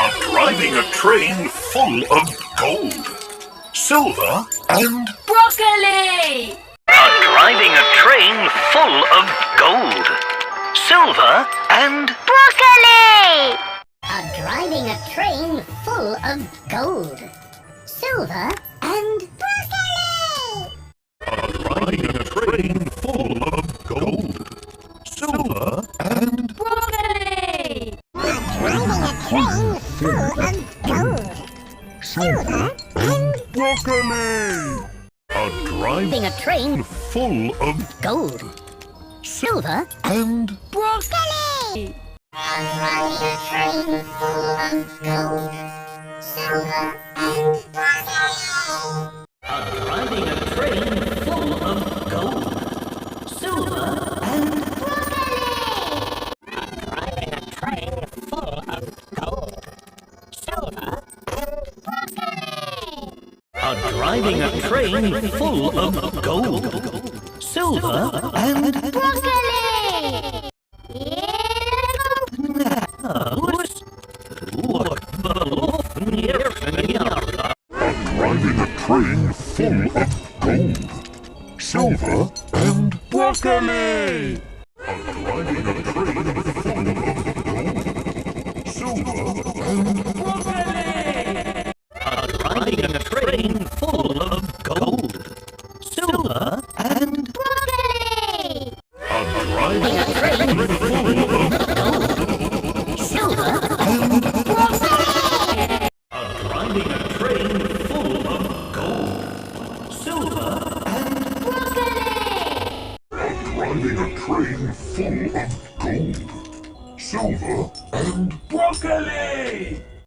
are driving a train full of gold, silver and broccoli. Are driving a train full of gold, silver and broccoli. Are driving a train full of gold, silver and broccoli. are driving a train full of gold, silver and Broccoli. Driving a train full of gold, silver and broccoli. Are driving a train full of gold, silver and broccoli. Driving a train full of gold, silver and broccoli. are driving a train full of gold, silver and Driving a train full of gold, silver and broccoli. are driving a train full of gold, silver and Broccoli! driving a train full of gold, silver and broccoli. Are driving a train full of gold, silver and broccoli. Are driving a train full of gold, silver and Broccoli! are driving a train full of gold, Silver! are driving a train full of gold, silver and driving a train full of gold, silver and broccoli.